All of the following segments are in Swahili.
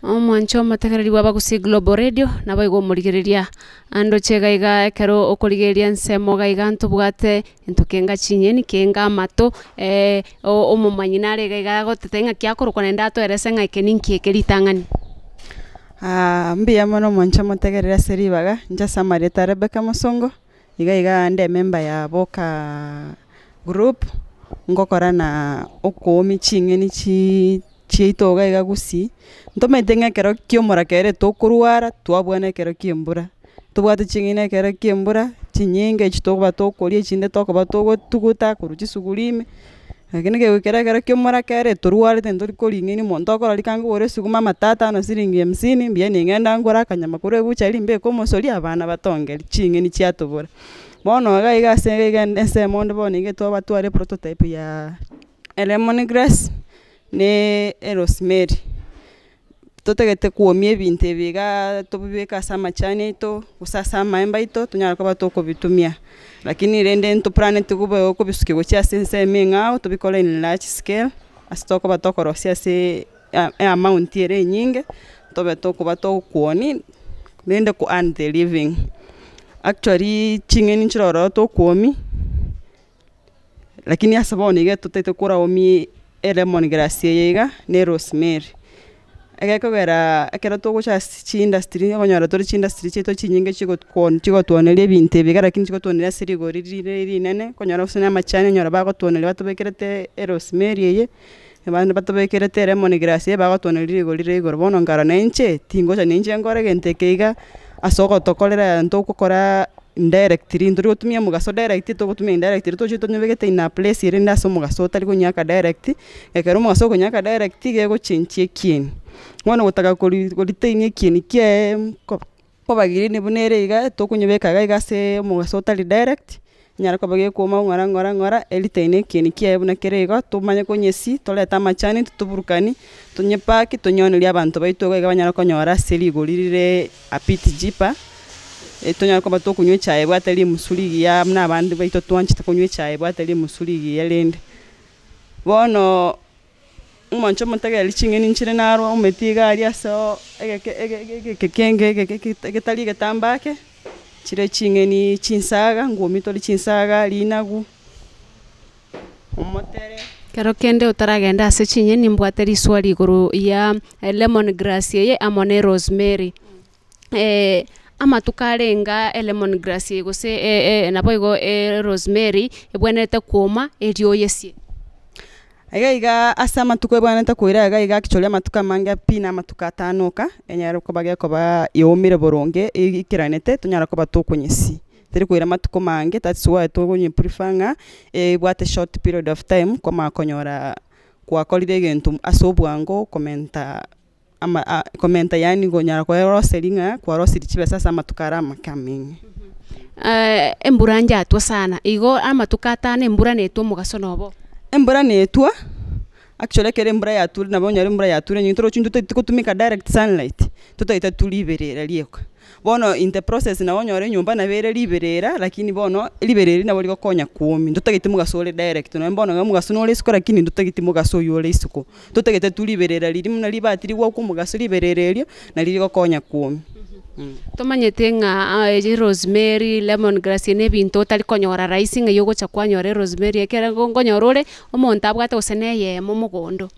Mwancho matakarari waba gusi Global Radio nabo igo murigiriria ando chegaiga ekero okorigeria nsemo gaiga ntubwate entukenga chinyeni kenga mato omumanyinare gaiga gotetenga kiakorukwa nenda atwerese ng'aike ninki ekeritang'ani. Mbia mono mwancho matakarira seribaga nja Samarita Rebecca Musongo iga nde member ya Boka group ngokora na okomi ching'eni chiitoga iga gusi ntometenga kero kiomora kere tokurwara twabwana kero kiembura tubwate ching'ine kero kiembura chinyinge chitoba tokoria chinde tokoba togotuguta kuruchi sugulime lakini kero kiomora kere turware tendo koring'ini monto okora likangu ore suguma matata no siringi 50 mbia ningenda ngora kanyama kure bucha limbe komosori abana batongeri ching'ini chiatubura bono gaiga senge nse monde bonige toba tware prototype ya lemongrass ne rosemary totegete kuomia ebintu ebiga tobibeka sama chane ito usasa maemba ito tunyara kuba tokobitumia lakini rende nto planet kuba okobisuke gocha sense mengao tobikora in large scale asitoko batokorosia se amount ere nyinge tobe tokuba tokuoni rende ku earn the living actually ching'eni chiroro tokuomi lakini asabonige totete kura omi lemongrass yega ne rosemary egekogera ekero togocha industry okonyora tori industry chito chinyinge chigotuoneria ebintu ebiga lakini chigotuoneria sirigori rinene konyora usone amachani nyora bagotuoneria batobekerete rosemary eye abandi batobekerete lemongrass ye bagotuoneria rigori igoro bono ngara nenche tingocha nenche ngore gente keiga asoko tokorera ntokokora indirectly ntori gotumia mugaso direct togotumia indirect tochito nyobegete ina place ire ndaso mugaso tari kunyaka direct ekero mugaso kunyaka direct gego chinchie kieni mwana gotaka koriteinie kieni kie kobagiri ni bunere iga tokunyobeka gaiga se mugaso tari direct nyara kobage kuma ngora eliteinie kieni kie buna kerego tumanye konyesi toleta machani tuburukani tunyepaki tunyoneria abantu baitu gaiga banyara konyora seri goririre apiti jipa etonya ko bato kunywe chae bwatali musuli ya mna abandi baito twanchita kunywe chae bwatali musuli ya lende bono umancho montaga lichingeni nchire naro umetiga ali aso eketali getambake chire chingeni chinsaga ngomito li chinsaga linagu umotere kero kende utaragenda ase chinyeni mbwateri swali iguru ya lemongrass ye amone rosemary ama tukarenga lemongrass gose nabo igo rosemary ebwenete kuoma erioyesie aiga asama tukobwanete kuira aiga kicholia matuka manga pina matuka tanuka enyara kobage koba yomire boronge ikiranete tunyara koba tokunyesi teri kuira matuko mange that's why togonye prefanga bwate short period of time koma konyora kwa kolide gentum asobwango komenta yani gonyara kwa roselinga kwa rosiri chibe sasa matukara makamingi embura njatwa sana igo amatukatane embura netwa mugaso nobo embura netwa actually kere embura yaturi nabo nyari embura yaturi nyintoro chintu tukutumika direct sunlight tutaita tuliberera lieko bono in the process na onyore nyumba na bere liberera lakini bono libereri na boli gokonya kuomi ndutagite mugasole direct no bono ngamugaso no lesiko lakini ndutagite mugaso yo lesiko tutagite tuliberera liri muna libatiri gwo kumugaso liberererio na liri gokonya kuomi tomanyete nga rosemary lemongrass ne binto tali konyora rising yogo chakwanyore rosemary ekera ngonyorore omonta abwate osene yemo mugondo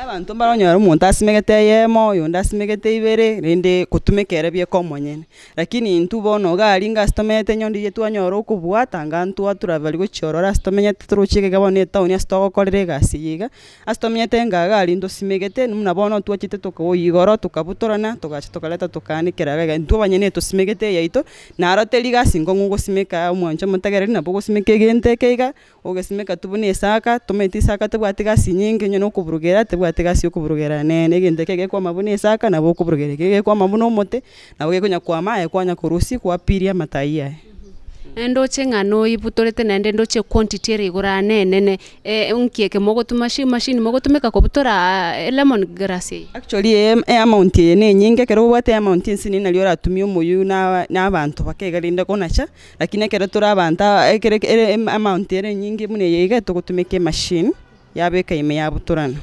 abantu baronyora umuntu asimegete yemo yonda asimegete ibere rende kutumekera bye komonyene lakini ntu bono gali nga stomete nyondi yetu anyoro kubwata ngantu aturabali gochorora stomenyete turuchike gabone town ya stoko kolere gasi yiga astomenyete nga gali ndo simegete numna bono tuachite tokoyigoro tukabutorana tugacha tokaleta tukanikera gaga ntu banyene to simegete yaito naroteli gasi ngongo simeka umwancho mutagere na bogo simeke gente keiga ogesimeka tubune saka tometi saka tubwate gasi nyinge nyono kuburugera tebwate gasi okuburugera nene gende kege kwa mabune saka na bokuburugera kege kwa mabuno mote na bwe kunya kwa mae kwanya kurusi kwa piria mataiya endo chengano ibutorete nende ndo che quantity ere igora nene unkieke mogotuma machine mogotumeka kobutora lemongrass actually amount ne nyinge kero bwate amount nsini na liora atumio moyu na abantu bakegarinda konacha lakini kero tora abanta amount ere nyinge mune yega togotumeke machine yabeka ime yabutorana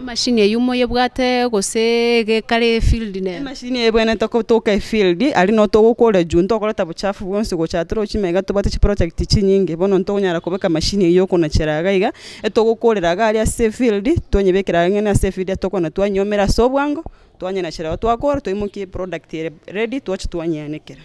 machine yumo yebwate gose gekare field ne machine yebwene toka field ali no togukora juu ntokoreta buchafu bwonse gochatira ochimega tobate chi project chinyinge bono ntonyara kubeka machine iyo kuna cheraga iga etogukoreraga ali ase field tonyebekera ngene ase field tokona twanyomera sobwango twanyana cheraga twakora toimukie product ready twacha twanyanekera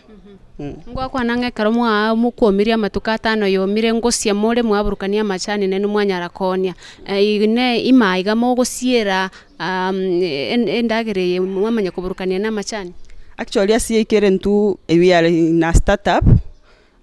ngwa nange karomwa mukomiria matukata no yomire ngosia more mwaburukania machani nene mwanyara konia ine imaiga mo gosiera endagere mwamanya kuburukania na machani actually asi ikere ntu we are na startup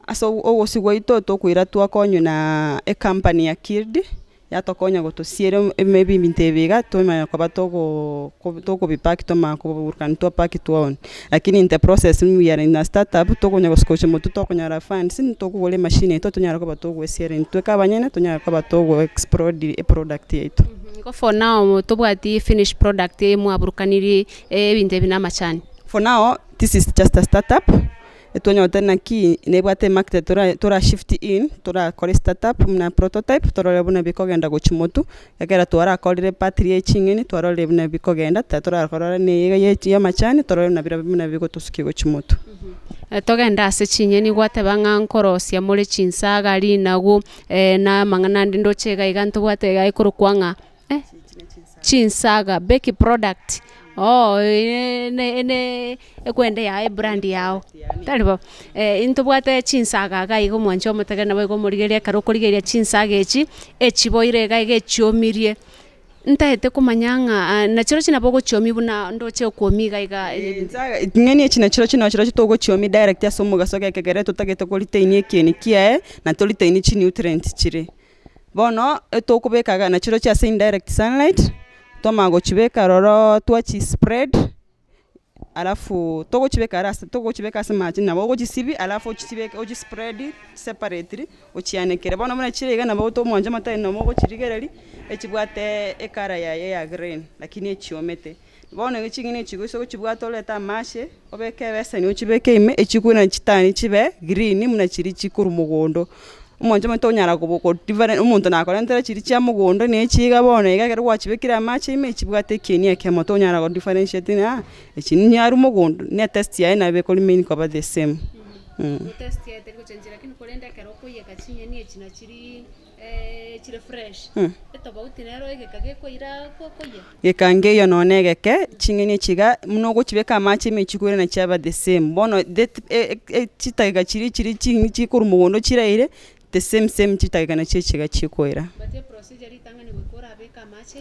aso ogosigwa ito kwira twakonyo na a company ya Kirdi yatokonya gotosiere maybe mintebega tomanya kwa toko bipaki toma kuburukani to paki tuone lakini in the process we are in a startup tokonya goskoche motu tokonya ra funds ntoko gole machine to tonyara kwa toko esiere ntweka banyene tonyara kwa toko explode a product yetu for now tobwati finished product mwaburukaniri ebinte bina machani for now this is just a startup etonya tena ki nebwate market tora shift in tora kore startup na prototype tora lebuna bikogenda gochimotu yakera twara kolire patrie chingeni twara lebuna bikogenda tora korora ne ya machani tora na bina biko tosuki gochimotu togenda ase chinyeni gwate banga nkorosia muri chinsaga rinagu na mangana ndindo chega iganto gwate ga ikuru kwanga chinsaga beki product ne ekwende ya brand yao talibo intubwate chinsaga ga igo mwancho mutegana bwo murigeria karokorigeria chinsaga echiboire ga igechiomirie ntahete kumanyanga na chiro china bogo chiomi buna ndoche kuomiga iga ngeni china chiro togo chiomi direct ya somo gasoga kegere tutagete koliteini ekeni kiae na toliteini chi nutrient chire bono etokubekaga na chiro cha indirect sunlight tomago chibeka roro twachi spread alafu togo chibeka samaji na bogo chisibi alafu chibeka oji spread separately ochianekere bono muna chirega na boto mwanja mata no mogo chirigereri echibwate ekara ya green lakini echiomete bono echingine chiguso chibwato leta mashe obeke bese ni ochibeke ime echikuna chitani chibe green muna chiri chikuru mugondo umwanje mto nyara kuboko different umuntu nakora ntera chiri cya mugondo ne chiga bono igagera wachibekira match ime chibwate kenia ke moto nyara go differentiate na echini nyaru mugondo ne test ya na be kolimeni kwa the same test ya teko chenjira lakini kolenda karoko ye kachinye ni echina chiri chire fresh etobauti nero igekage ko ira koye gekange yo nonegeke chingeni chiga munogo chibeka match ime chikure na chaba the same bono chitaga chiri chikuru mugondo chiraire the same chitaga na chichiga chikoira but the procedure itangani gukora beka match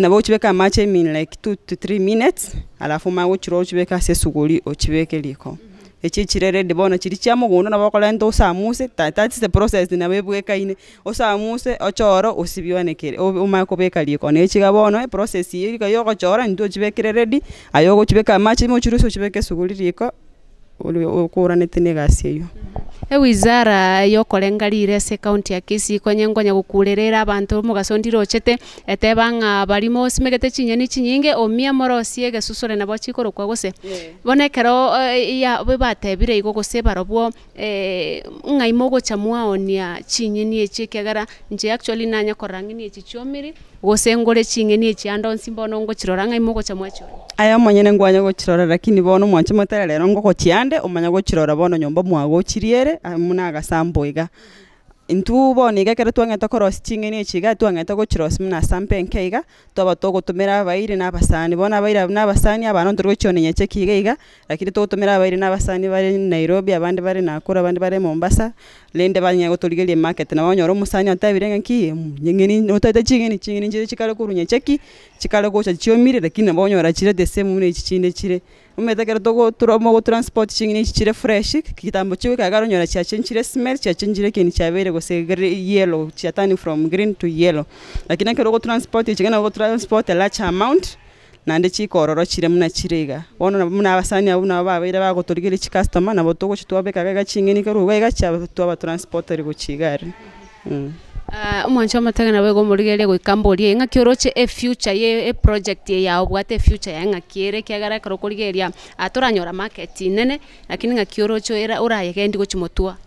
na bo chibeka match in like 2 to 3 minutes alafu mawo chiro chibeka sesuguli ochibeke liko echichirere de bona chiri cha mugondo na bakola ndo samuse that's the process na bebweka ine osamuse ochoro osibionekere umako beka liko ne chiga bono process yi ga yoko chora ndo chibekere ready ayogo chibeka match mo chiruso chibeke suguli liko ukura netene gasiyo wizara yokolengalire se county ya Kisii konyengonya gukurerera abantu mugasondiro chete etebanga barimo simegete chinyeni chinyinge omia morosie gesusore na bachikoro kwa gose bonekero ya bebatebire igo gose barobwo ngaimo gochamwa onia chinyeni echekegara nje actually nanya korangini echichomiri gose ngore chinyeni echiando nsimbono ngo chirora ngaimo gochamwa cho aya monyene ngwanya go chirora lakini bono mwanche materero ngo kochiande omanya go chirora bono nyomba mwago chiriere munaga samboiga intu boniga kera twangeta koros chingeni chiga twangeta go chiros muna sampenkeiga toba togotumira abaire n'abasani bona abaire n'abasani abana ndurwo cyonenye chekiga lakini togotumira abaire n'abasani bari Nairobi abandi bari Nakuru abandi bari Mombasa lende banya gotoligelie market na banyoro musani atabirenga ki nyengeni notata chingeni njire chikale kurunye cheki chikale go chiomire lakini banyora chire the same mune chichinde chire umetakera togo turomo go transport chingeni chire fresh kitambo chiwe kagaro nyora chachire smell chachinjire kini chabere go se yellow chatani from green to yellow lakini kero go transport chigana go transport a large amount nande chikororo chire muna chirega bono muna abasani abuna babaire bago torigere chi customer na botogo chitwabeka gaga chingeni kero ga cha twaba transporter go chigari umwancho matagana wego murigeria gwikambori nga kioroche future ye project ya obwate future ya nga kiere kiagara karokorigeria atoranyora market nene lakini nga kiorocho era urayegendi gochimotua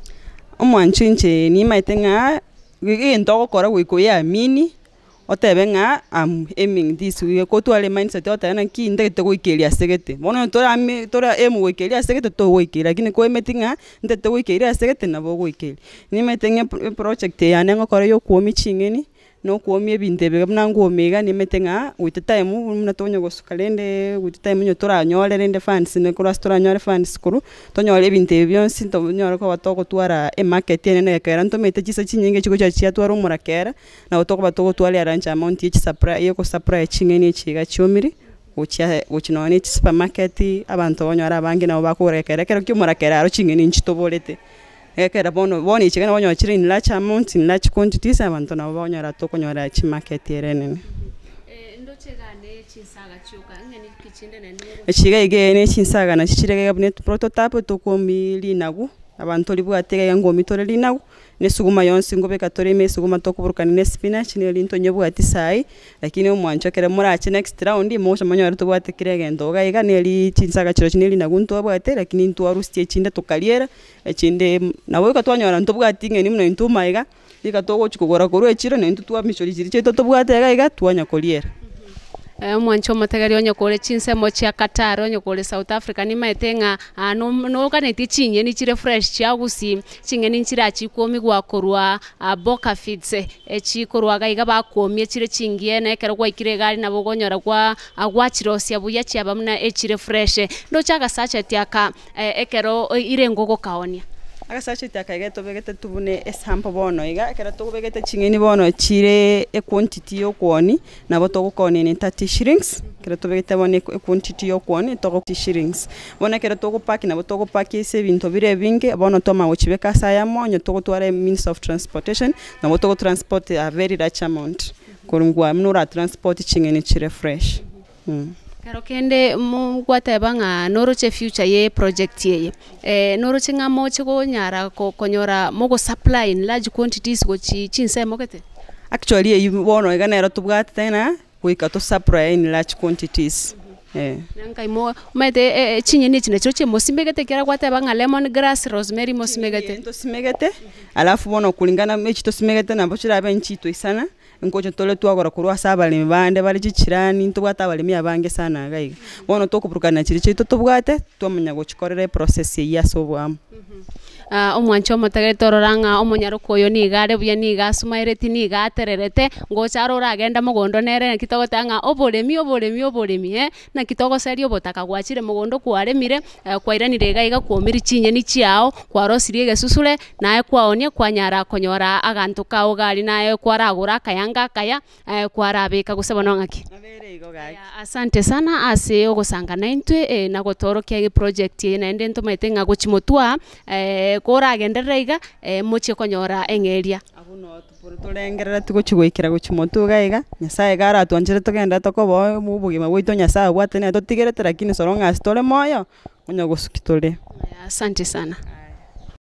umwancho nche ni maitenga gige ndogo kora gwiko ya mini otebe ng'a am aiming this way ko twale mindset otana ki ndete goikeria segete bono tora emu goikeria segete to goikeria lakini ko emetinga ndete goikeria segete nabo goikeria ni metenge project yane ngokore yo kuomi chingeni no kuomi ebintebe bnangu omega ni metenga with time muna tonyo gosukalende with time nyo tora nyole rende funds ne kora tora nyole funds kuru tonyo ebintebe byonsi to nyore ko batoko twara e market ene kera nto mete chisa chinyenge chiko cha twara umurakera na otoko batoko twali arrange amount ye supply ye ko supply chingeni chiga chomiri uchinone supermarket abantu bonyora abange nabo bakurekera kero kyumurakera aro chingeni nchitobolete ekera bono ichigana bonyo chiri in large amount in large quantities abantu nabo bonyora to konyora chi market yerene ndochegane chinsaga chuka ngeni kichinde ne echiga igene chinsaga na chichirege cabinet prototype to komili nagu abantu libwatega yango mitore linagu nesuguma yonsi ngobe katore me suguma to kuburukana ne spinach ne linto nyebwati sai lakini omwancho kere murachi next round mo manyo to bwate kirege ndoga iga ne li chinsaga chiro chineli nagu nto bwate lakini nto arustie chinde to kaliera echinde nawe katwanyora nto bwati ngeni mno nto maiga ika to gochukugora koru echiro ne nto twa michori chiri cheto to bwate iga twanya koliera mwancho mategari onyo kole chinsemo chia Qatar onyo kole South Africa ni maetenga no kaneti chinye ni chire fresh chia gusi chinge ni chira chikomi gwa korwa boka feeds echikorwa gaiga bakomye chire chingie na ekero kwa ikire gari na bogonyora kwa agwachirosia buya chia bamna echire fresh ndo chaga sacha tiaka ekero ire ngogo kaonia agasache takageto begete tubune esample bono iga kera to begete chingeni bono chire e quantity yo kwoni na boto ko koni ni 30 shillings kera to begete bono e quantity yo kwoni to 30 shillings bona kera to ko pack na boto ko pack ese binto bire binge bono toma ochibeka saya monyo to ko tware means of transportation na boto ko transport a very large amount kurungwa mnura transport chingeni chire fresh Karo kende mugwata banga noroche future ye project ye noroche ngamo chiko nyara ko konyora mogo supply in large quantities go chinse mokete actually you wono igana ero tubwata tena kuika to supply in large quantities nankai mo mete chinye ni chine choche mosimegete kera gwata banga lemon grass rosemary mosimegete to simegete alafu wono kulingana mechi to simegete na bochira benchito isana nkocho tole twagora kurwa sabali bande bali chichirani ntubwata bali abange sana gaiga bono tokuburukana chiri chito tubwate twamanya gochikorera process ya sobwam omwancho motagere tororanga omonyaro koyo ni gare buya ni gasumaireti ni gatererete ngocharo ragenda mugondo nere kitogo tanga oboremi na kitogo serio botaka gwachire mugondo kwaremire kwairanire gaiga kuomiri chinye ni chiao kwarosirie gesusule nae kwaonia kwanyara konyora agantu kao gari nae kwaragura kayanga kaya kwarabeka gusebona ngaki asante sana ase ogosanga naintwe na gotorokia project ye na ndento maitenga gochimotwa kora gendereiga moche konyora engeria abuno turengerera tugochigwikira gochimotu gaiga nyasaye gara twanjire tugenda tokobo mubugima bwito nyasaye bwatene totigerete lakini soronga stole moyo onyo gosukitole asante sana.